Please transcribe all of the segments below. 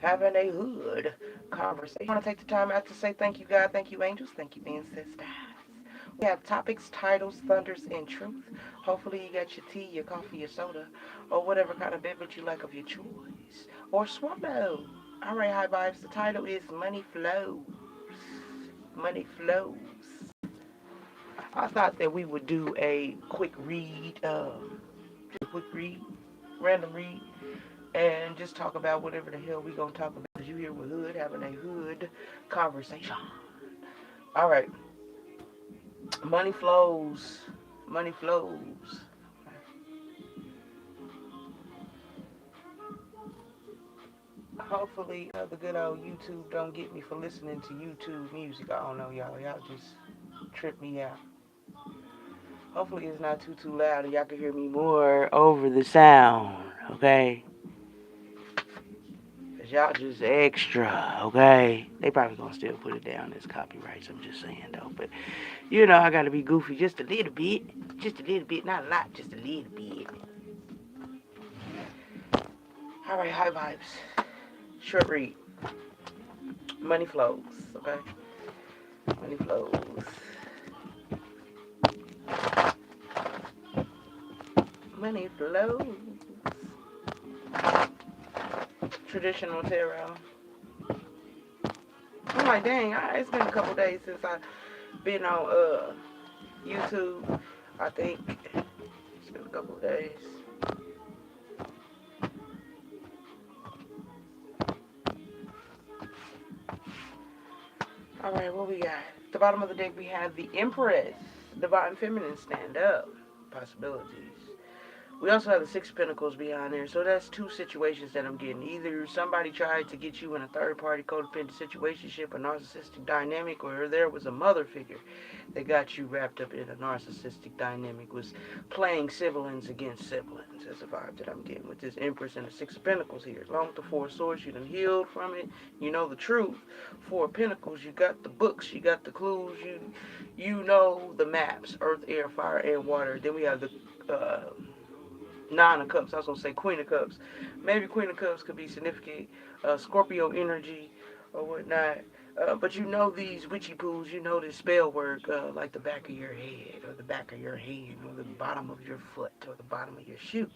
having a hood conversation. I want to take the time out to say thank you, God, thank you, angels, thank you, ancestors. We have topics, titles, thunders, and truth. Hopefully, you got your tea, your coffee, your soda, or whatever kind of beverage you like of your choice, or swallow. All right, high vibes. The title is Money Flows. Money Flows. I thought that we would do a quick read, just a quick read, random read, and just talk about whatever the hell we gonna talk about. As you here with Hood, having a Hood conversation. All right, money flows. Money flows. Hopefully, the good old YouTube don't get me for listening to YouTube music. I don't know, y'all. Y'all just trip me out. Hopefully, it's not too loud and y'all can hear me more over the sound. Okay. Cause y'all just extra, okay? They probably gonna still put it down as copyrights. I'm just saying though. But you know, I gotta be goofy just a little bit. Just a little bit, not a lot, just a little bit. Alright, high vibes. Short read. Money flows, okay? Money flows. Money flows. Traditional tarot. I'm like, dang, it's been a couple days since I've been on YouTube. I think it's been a couple of days. Alright, what we got? At the bottom of the deck, we have the Empress, Divine Feminine, stand up. Possibilities. We also have the Six of Pentacles behind there. So that's two situations that I'm getting. Either somebody tried to get you in a third-party codependent situationship, a narcissistic dynamic, or there was a mother figure that got you wrapped up in a narcissistic dynamic, was playing siblings against siblings. That's the vibe that I'm getting with this Empress and the Six of Pentacles here. Along with the Four of Swords, you done healed from it. You know the truth. Four of Pentacles, you got the books, you got the clues, you know the maps, earth, air, fire, and water. Then we have the Nine of Cups. I was gonna say Queen of Cups. Maybe Queen of Cups could be significant Scorpio energy or whatnot. But you know these witchy pools, you know this spell work like the back of your head or the back of your hand or the bottom of your foot or the bottom of your shoe.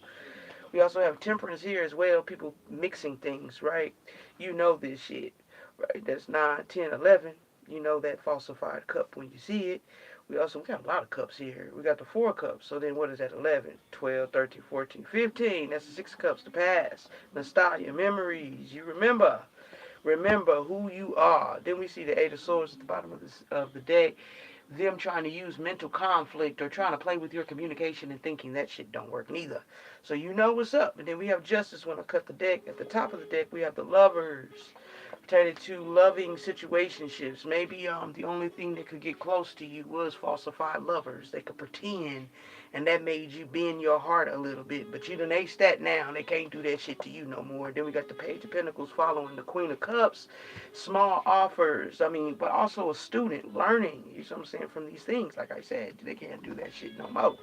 We also have Temperance here as well, people mixing things, right? You know this shit, right? That's 9, 10, 11. You know that falsified cup when you see it. We got a lot of cups here. We got the 4 cups. So then what is that? 11, 12, 13, 14, 15. That's the 6 cups, the past. Nostalgia, memories. You remember. Remember who you are. Then we see the 8 of Swords at the bottom of the deck. Them trying to use mental conflict or trying to play with your communication and thinking that shit don't work neither. So you know what's up. And then we have Justice when I cut the deck. At the top of the deck, we have the Lovers pertaining to loving situationships. Maybe the only thing that could get close to you was falsified lovers. They could pretend, and that made you bend your heart a little bit. But you done aced that now. They can't do that shit to you no more. Then we got the Page of Pentacles following the Queen of Cups. Small offers. I mean, but also a student learning. You know what I'm saying, from these things. Like I said, they can't do that shit no more.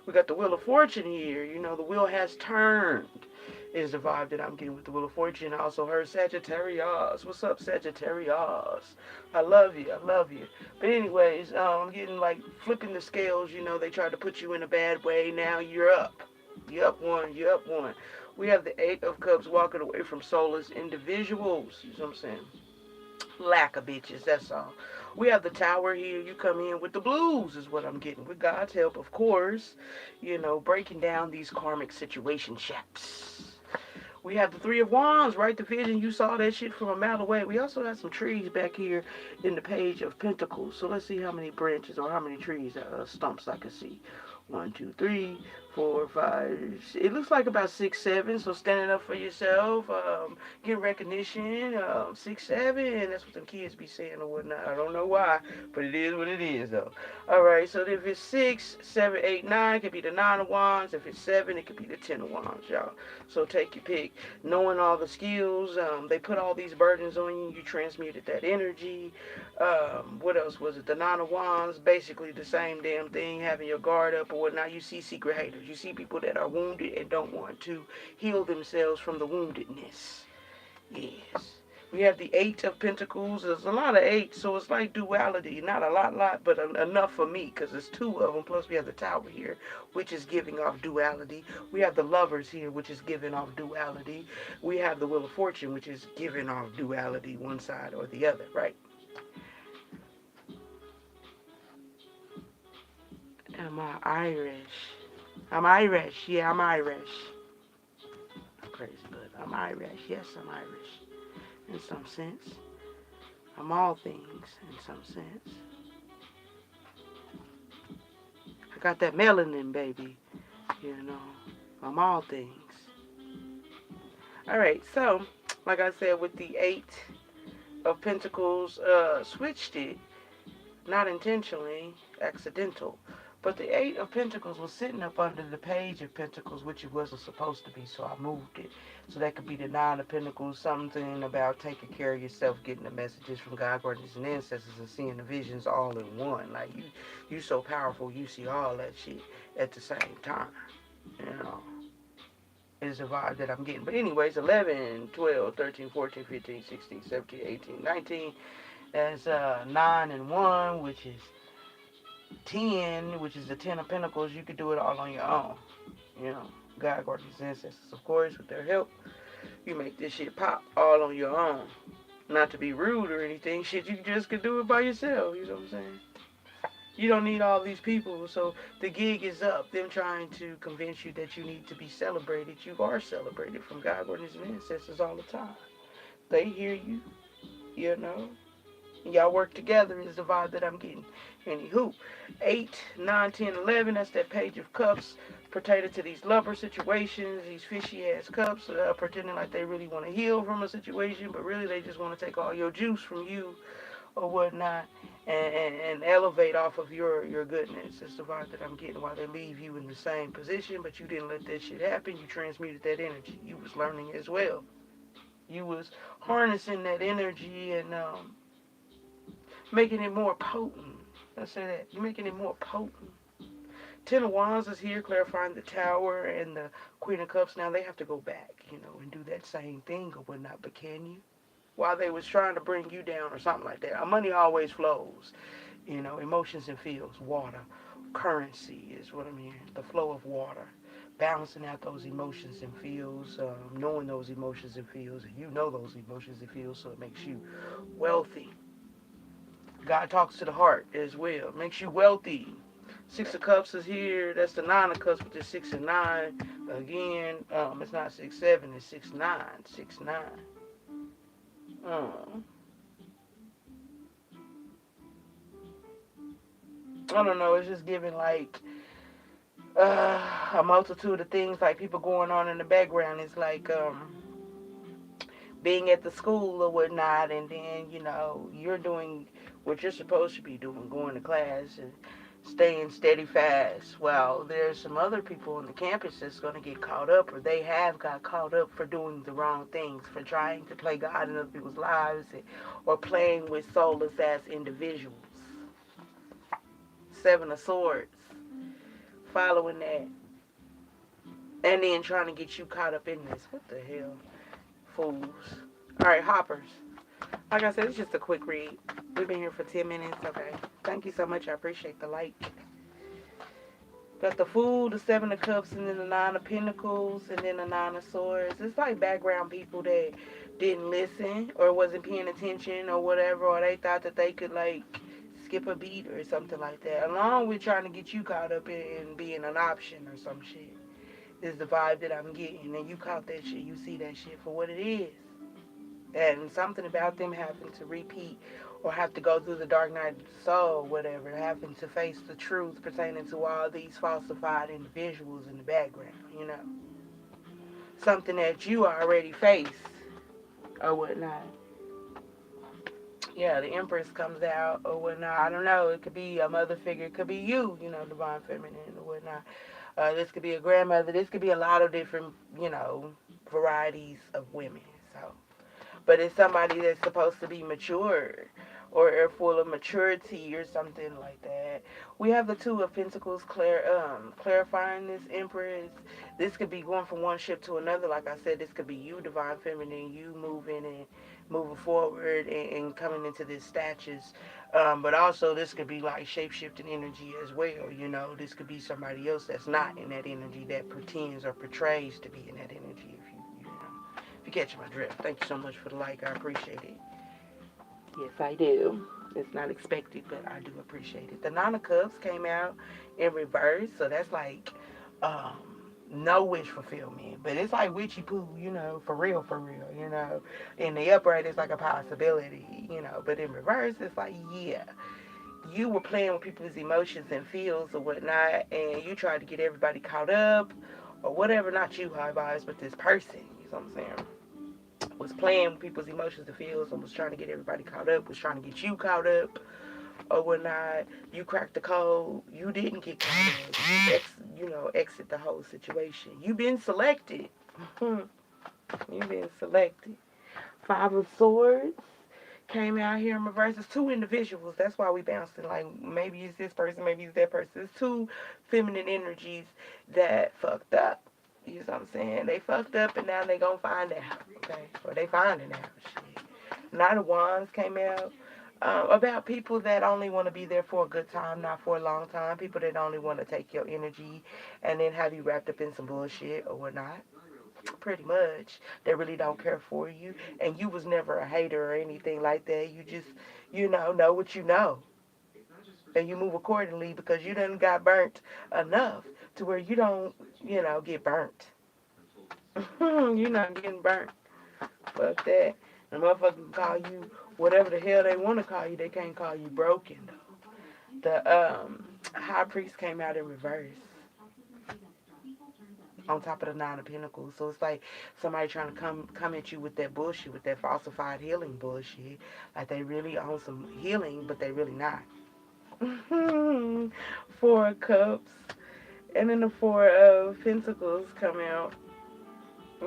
We got the Wheel of Fortune here. You know, the wheel has turned is the vibe that I'm getting with the Wheel of Fortune. I also heard Sagittarius. What's up, Sagittarius? I love you. I love you. But anyways, I'm getting like flipping the scales. You know, they tried to put you in a bad way. Now you're up. You up one. You up one. We have the Eight of Cups walking away from soulless individuals. You know what I'm saying? Lack of bitches. That's all. We have the Tower here. You come in with the blues, is what I'm getting. With God's help, of course. You know, breaking down these karmic situationships. We have the Three of Wands, right? The vision, you saw that shit from a mile away. We also have some trees back here in the Page of Pentacles. So let's see how many branches or how many trees, stumps I can see. One, two, three, four, five. It looks like about 6, 7. So standing up for yourself, get recognition. 6, 7. That's what the kids be saying or whatnot. I don't know why, but it is what it is though. All right. So if it's 6, 7, 8, 9, it could be the 9 of Wands. If it's 7, it could be the 10 of Wands, y'all. So take your pick. Knowing all the skills, they put all these burdens on you. You transmuted that energy. What else was it? The Nine of Wands, basically the same damn thing, having your guard up or whatnot. You see secret haters. You see people that are wounded and don't want to heal themselves from the woundedness. Yes. We have the Eight of Pentacles. There's a lot of eights, so it's like duality. Not a lot, but enough for me, because there's two of them. Plus, we have the Tower here, which is giving off duality. We have the Lovers here, which is giving off duality. We have the Wheel of Fortune, which is giving off duality, one side or the other, right? Am I Irish? I'm Irish. Yeah, I'm Irish. Crazy, but I'm Irish. Yes, I'm Irish. In some sense. I'm all things, in some sense. I got that melanin, baby. You know, I'm all things. All right, so, like I said, with the Eight of Pentacles, switched it, not intentionally, accidental. But the Eight of Pentacles was sitting up under the Page of Pentacles, which it wasn't supposed to be, so I moved it. So that could be the Nine of Pentacles, something about taking care of yourself, getting the messages from God, guardians, and ancestors, and seeing the visions all in one. Like, you so powerful, you see all that shit at the same time, you know. Is the vibe that I'm getting. But anyways, 11, 12, 13, 14, 15, 16, 17, 18, 19. That's 9 and 1, which is 10, which is the 10 of Pentacles. You could do it all on your own. You know, God, guardians, ancestors, of course, with their help. You make this shit pop all on your own. Not to be rude or anything. Shit, you just could do it by yourself. You know what I'm saying? You don't need all these people. So the gig is up. Them trying to convince you that you need to be celebrated. You are celebrated from God, guardians, and ancestors all the time. They hear you, you know. Y'all work together is the vibe that I'm getting. Anywho, 8, 9, 10, 11, that's that Page of Cups pertaining to these lover situations, these fishy ass cups, pretending like they really want to heal from a situation, but really they just want to take all your juice from you or whatnot and elevate off of your goodness. It's the vibe that I'm getting while they leave you in the same position, but you didn't let that shit happen. You transmuted that energy. You was learning as well. You was harnessing that energy and making it more potent. Let's say that. You're making it more potent. Ten of Wands is here clarifying the Tower and the Queen of Cups. Now they have to go back, and do that same thing or whatnot. But can you? While they was trying to bring you down or something like that. Our money always flows. Emotions and feels. Water. Currency is what I'm hearing. The flow of water. Balancing out those emotions and feels. Knowing those emotions and feels. And you know those emotions and feels, so it makes you wealthy. God talks to the heart as well. Makes you wealthy. Six of Cups is here. That's the Nine of Cups, with the 6 and 9. Again, it's not 6, 7. It's 6, 9. 6, 9. I don't know. It's just giving like a multitude of things, like people going on in the background. It's like being at the school or whatnot, and then you're doing what you're supposed to be doing, going to class and staying steady fast. Well, there's some other people on the campus that's going to get caught up, or they have got caught up for doing the wrong things, for trying to play God in other people's lives, or playing with soulless ass individuals. Seven of Swords, following that, and then trying to get you caught up in this. What the hell? Fools. Alright, hoppers. Like I said, it's just a quick read. We've been here for 10 minutes. Okay. Thank you so much. I appreciate the like. Got the Fool, the Seven of Cups, and then the Nine of Pentacles, and then the Nine of Swords. It's like background people that didn't listen or wasn't paying attention or whatever, or they thought that they could like skip a beat or something like that. Along with trying to get you caught up in being an option or some shit. Is the vibe that I'm getting. And you caught that shit. You see that shit for what it is. And something about them having to repeat or have to go through the dark night of the soul, whatever, having to face the truth pertaining to all these falsified individuals in the background, Something that you already faced or whatnot. Yeah, the Empress comes out or whatnot. I don't know. It could be a mother figure. It could be you, divine feminine or whatnot. This could be a grandmother. This could be a lot of different, varieties of women. So, but it's somebody that's supposed to be mature or full of maturity or something like that. We have the Two of Pentacles clarifying this Empress. This could be going from one ship to another. Like I said, this could be you, Divine Feminine, you moving forward and coming into this status. But also this could be like shape-shifting energy as well. You know, this could be somebody else that's not in that energy, that pretends or portrays to be in that energy. If you catch my drift. Thank you so much for the like. I appreciate it. Yes, I do. It's not expected, but I do appreciate it. The Nine of Cups came out in reverse, so that's like no wish fulfillment. But it's like witchy poo, you know, for real, you know. In the upright, it's like a possibility, you know. But in reverse, it's like, yeah, you were playing with people's emotions and feels or whatnot, and you tried to get everybody caught up or whatever. Not you, high vibes, but this person. You know what I'm saying? Was playing with people's emotions and feels and was trying to get everybody caught up, was trying to get you caught up or whatnot. You cracked the code. You didn't get caught up. Exit the whole situation. You've been selected. You've been selected. Five of Swords came out here in reverse. It's two individuals. That's why we bouncing. Like, maybe it's this person, maybe it's that person. It's two feminine energies that fucked up. You know what I'm saying? They fucked up and now they gonna find out. Okay? Or they finding out. Shit. Knight of Wands came out. About people that only want to be there for a good time, not for a long time. People that only want to take your energy and then have you wrapped up in some bullshit or whatnot. Pretty much. They really don't care for you. And you was never a hater or anything like that. You just, know what you know. And you move accordingly because you done got burnt enough to where you don't, get burnt. You're not getting burnt. Fuck that. The motherfucker can call you whatever the hell they want to call you. They can't call you broken, though. The High Priest came out in reverse on top of the Nine of Pentacles. So it's like somebody trying to come at you with that bullshit, with that falsified healing bullshit. Like they really own some healing, but they really not. Four of Cups. And then the Four of Pentacles come out.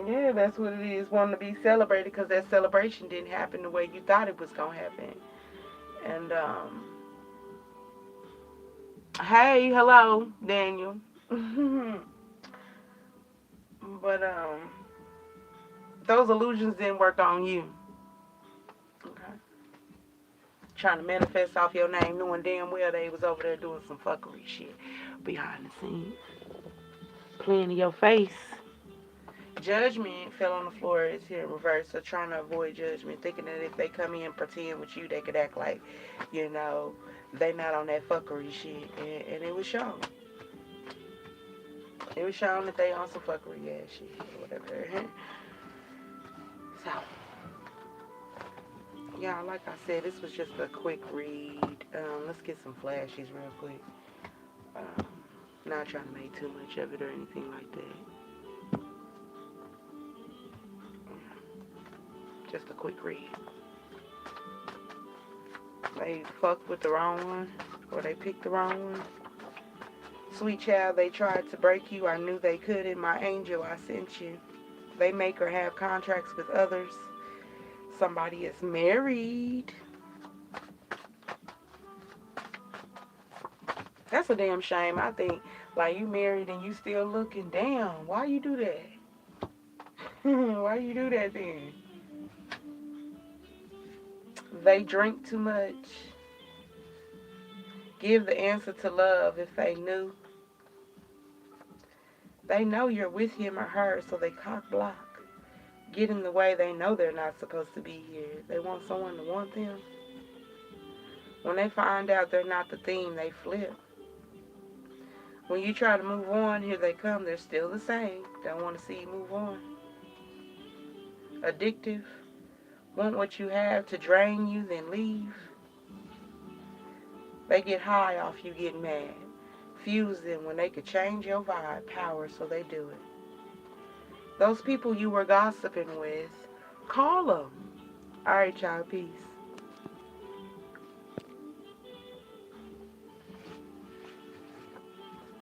Yeah, that's what it is. Wanting to be celebrated because that celebration didn't happen the way you thought it was going to happen. And, hey, hello, Daniel. But, those illusions didn't work on you. Okay. Trying to manifest off your name, knowing damn well they was over there doing some fuckery shit behind the scenes. Playing in your face. Judgment fell on the floor. It's here in reverse. So trying to avoid judgment, thinking that if they come in and pretend with you, they could act like, they not on that fuckery shit. And it was shown. It was shown that they on some fuckery ass shit or whatever. So, yeah, like I said, this was just a quick read. Let's get some flashes real quick. Not trying to make too much of it or anything like that. Just a quick read. They fucked with the wrong one, or they picked the wrong one. Sweet child, they tried to break you. I knew they couldn't. My angel, I sent you. They make or have contracts with others. Somebody is married. That's a damn shame. I think, like, you married and you still looking. Damn, why you do that? Why you do that then? They drink too much. Give the answer to love if they knew. They know you're with him or her, so they cock block. Get in the way. They know they're not supposed to be here. They want someone to want them. When they find out they're not the theme, they flip. When you try to move on, here they come. They're still the same. Don't want to see you move on. Addictive. Want what you have to drain you, then leave. They get high off you getting mad. Fuse them when they could change your vibe, power, so they do it. Those people you were gossiping with, call them. All right, y'all, peace.